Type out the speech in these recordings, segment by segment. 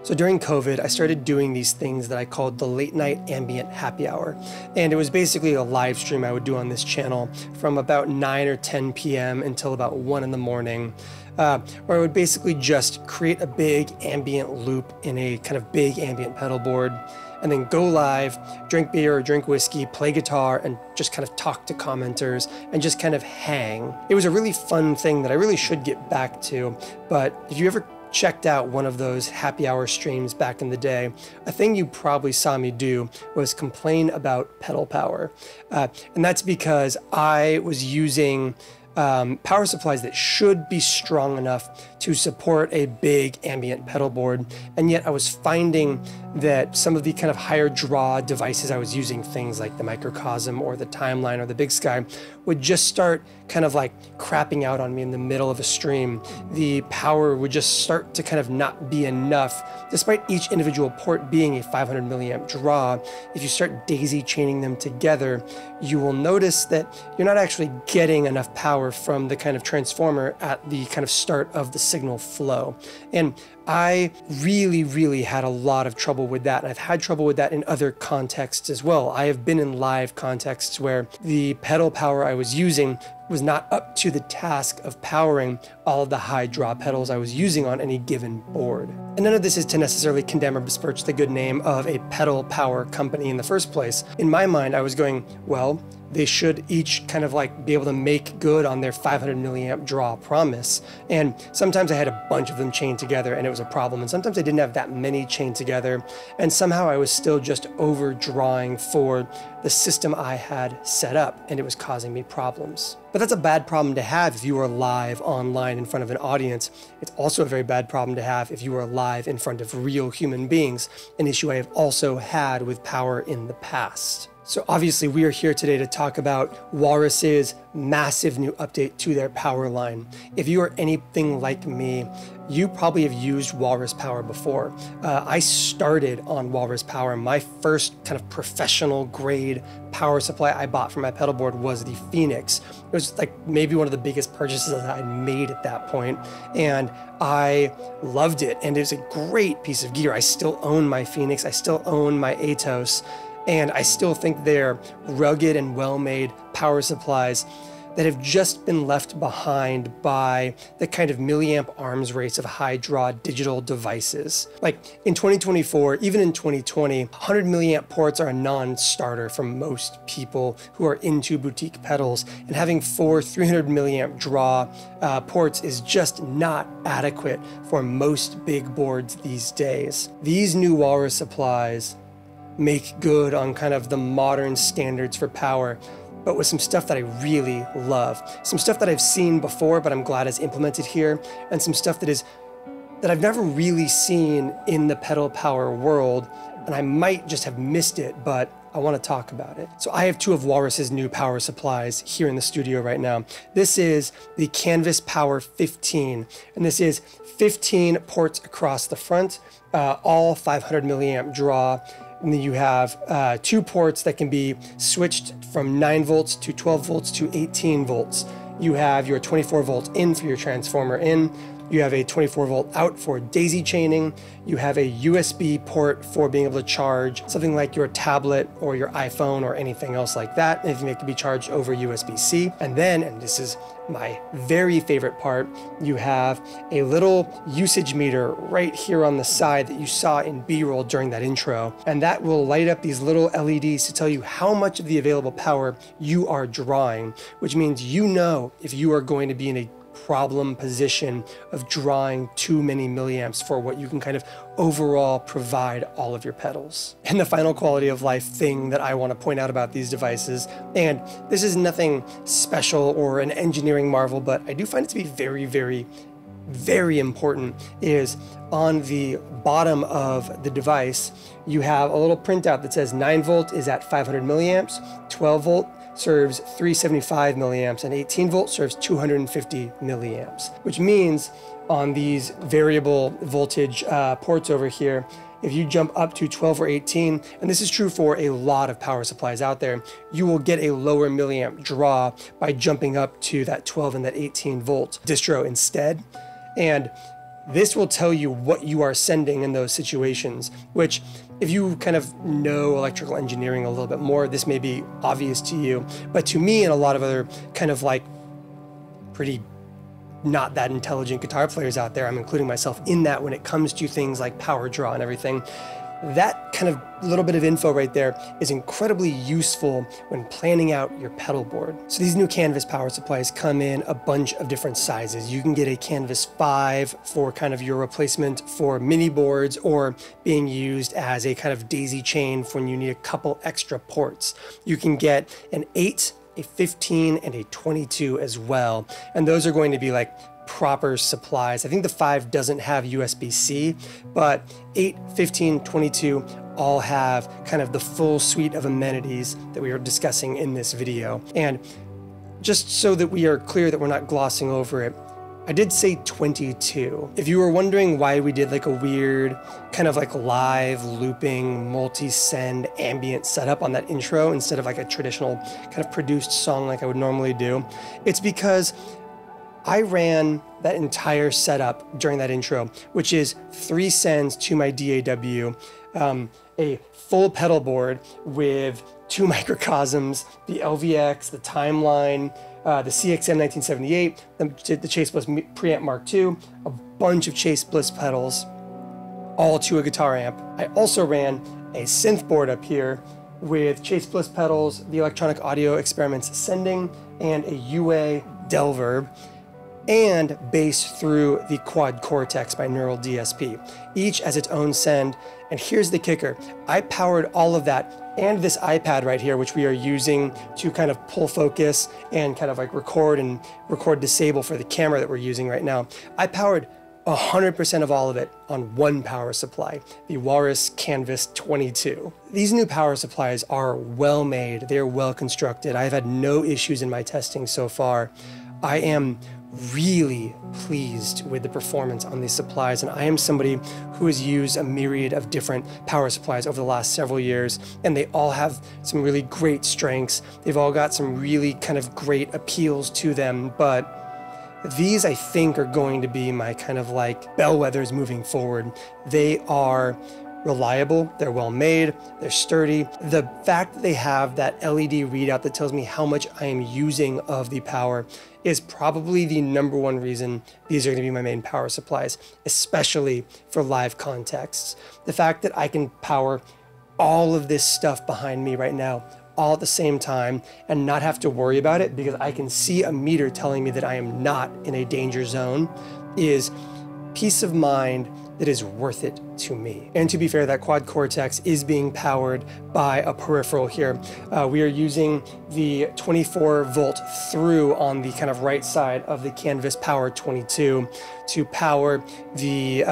So during COVID, I started doing these things that I called the late night ambient happy hour. And it was basically a live stream I would do on this channel from about 9 or 10 p.m. until about 1 in the morning, where I would basically just create a big ambient loop in a kind of big ambient pedal board, and then go live, drink beer or drink whiskey, play guitar, and just kind of talk to commenters and just kind of hang. It was a really fun thing that I really should get back to, but if you ever checked out one of those happy hour streams back in the day, a thing you probably saw me do was complain about pedal power. And that's because I was using power supplies that should be strong enough to support a big ambient pedal board, and yet I was finding that some of the kind of higher draw devices I was using, things like the Microcosm or the Timeline or the Big Sky, would just start kind of like crapping out on me in the middle of a stream. The power would just start to kind of not be enough, despite each individual port being a 500 milliamp draw. If you start daisy chaining them together, you will notice that you're not actually getting enough power from the kind of transformer at the kind of start of the signal flow. And I really had a lot of trouble with that. And I've had trouble with that in other contexts as well. I have been in live contexts where the pedal power I was using was not up to the task of powering all of the high draw pedals I was using on any given board. And none of this is to necessarily condemn or besmirch the good name of a pedal power company in the first place. In my mind, I was going, well, they should each kind of like be able to make good on their 500 milliamp draw promise. And sometimes I had a bunch of them chained together and it was a problem. And sometimes I didn't have that many chained together. And somehow I was still just overdrawing for the system I had set up, and it was causing me problems. But that's a bad problem to have if you are live online in front of an audience. It's also a very bad problem to have if you are live in front of real human beings, an issue I have also had with power in the past. So obviously we are here today to talk about Walrus's massive new update to their power line. If you are anything like me, you probably have used Walrus Power before. I started on Walrus Power. My first kind of professional grade power supply I bought for my pedal board was the Phoenix. It was like maybe one of the biggest purchases that I made at that point, and I loved it. And it was a great piece of gear. I still own my Phoenix. I still own my Atos. And I still think they're rugged and well-made power supplies that have just been left behind by the kind of milliamp arms race of high draw digital devices. Like in 2024, even in 2020, 100 milliamp ports are a non-starter for most people who are into boutique pedals, and having 4 300 milliamp draw ports is just not adequate for most big boards these days. These new Walrus supplies make good on kind of the modern standards for power, but with some stuff that I really love. Some stuff that I've seen before, but I'm glad is implemented here, and some stuff that I've never really seen in the pedal power world, and I might just have missed it, but I want to talk about it. So I have 2 of Walrus's new power supplies here in the studio right now. This is the Canvas Power 15, and this is 15 ports across the front, all 500 milliamp draw. And then you have 2 ports that can be switched from 9 volts to 12 volts to 18 volts. You have your 24 volt in for your transformer in. You have a 24 volt out for daisy chaining. You have a USB port for being able to charge something like your tablet or your iPhone or anything else like that, anything that can be charged over USB-C. And then, and this is my very favorite part, you have a little usage meter right here on the side that you saw in B-roll during that intro. And that will light up these little LEDs to tell you how much of the available power you are drawing, which means you know if you are going to be in a problem position of drawing too many milliamps for what you can kind of overall provide all of your pedals. And the final quality of life thing that I want to point out about these devices, and this is nothing special or an engineering marvel, but I do find it to be very important, is on the bottom of the device, you have a little printout that says 9 volt is at 500 milliamps, 12 volt serves 375 milliamps, and 18 volt serves 250 milliamps, which means on these variable voltage ports over here, if you jump up to 12 or 18, and this is true for a lot of power supplies out there, you will get a lower milliamp draw by jumping up to that 12 and that 18 volt distro instead. And this will tell you what you are sending in those situations, which if you kind of know electrical engineering a little bit more, this may be obvious to you. But to me and a lot of other kind of like pretty not that intelligent guitar players out there, I'm including myself in that when it comes to things like power draw and everything, that kind of little bit of info right there is incredibly useful when planning out your pedal board. So these new Canvas power supplies come in a bunch of different sizes. You can get a Canvas 5 for kind of your replacement for mini boards, or being used as a kind of daisy chain for when you need a couple extra ports. You can get an 8, a 15, and a 22 as well. And those are going to be like proper supplies. I think the 5 doesn't have USB-C, but 8, 15, 22 all have kind of the full suite of amenities that we are discussing in this video. And just so that we are clear that we're not glossing over it, I did say 22. If you were wondering why we did like a weird kind of like live looping multi-send ambient setup on that intro instead of like a traditional kind of produced song like I would normally do, it's because I ran that entire setup during that intro, which is 3 sends to my DAW, a full pedal board with 2 microcosms, the LVX, the Timeline, the CXM 1978, the Chase Bliss Preamp Mark II, a bunch of Chase Bliss pedals, all to a guitar amp. I also ran a synth board up here with Chase Bliss pedals, the Electronic Audio Experiments Sending, and a UA Delverb, and bass through the Quad Cortex by Neural DSP, each as its own send. And here's the kicker. I powered all of that and this iPad right here, which we are using to kind of pull focus and kind of like record disable for the camera that we're using right now. I powered 100% of all of it on one power supply, the Walrus Canvas 22. These new power supplies are well made, they're well constructed. I've had no issues in my testing so far. I am really pleased with the performance on these supplies, and I am somebody who has used a myriad of different power supplies over the last several years, and they all have some really great strengths. They've all got some really kind of great appeals to them, but these I think are going to be my kind of like bellwethers moving forward. They are reliable, they're well made, they're sturdy. The fact that they have that LED readout that tells me how much I am using of the power is probably the #1 reason these are going to be my main power supplies, especially for live contexts. The fact that I can power all of this stuff behind me right now all at the same time and not have to worry about it because I can see a meter telling me that I am not in a danger zone is peace of mind that is worth it to me. And to be fair, that Quad Cortex is being powered by a peripheral here. We are using the 24 volt through on the kind of right side of the Canvas Power 22 to power the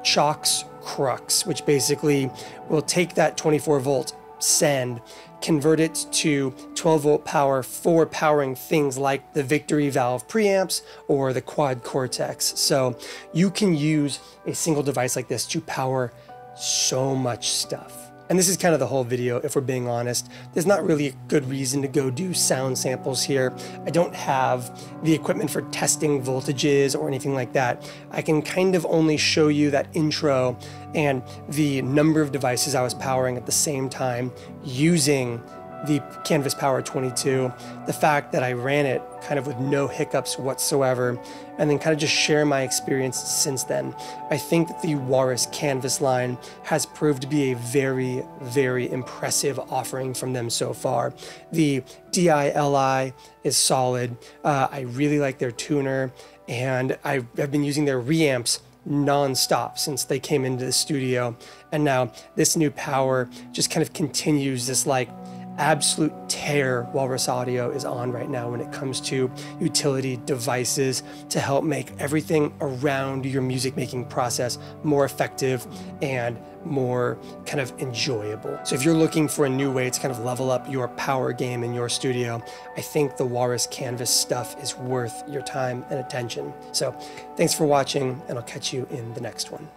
Chalks Crux, which basically will take that 24 volt send, convert it to 12 volt power for powering things like the Victory Valve preamps or the Quad Cortex. So you can use a single device like this to power so much stuff. And this is kind of the whole video, if we're being honest. There's not really a good reason to go do sound samples here. I don't have the equipment for testing voltages or anything like that. I can kind of only show you that intro and the number of devices I was powering at the same time using the Canvas Power 22, the fact that I ran it kind of with no hiccups whatsoever, and then kind of just share my experience since then. I think that the Walrus Canvas line has proved to be a very, very impressive offering from them so far. The DI-Li is solid. I really like their tuner, and I've been using their reamps non-stop since they came into the studio. And now this new power just kind of continues this like absolute tear Walrus Audio is on right now when it comes to utility devices to help make everything around your music making process more effective and more kind of enjoyable. So if you're looking for a new way to kind of level up your power game in your studio, I think the Walrus Canvas stuff is worth your time and attention. So thanks for watching, and I'll catch you in the next one.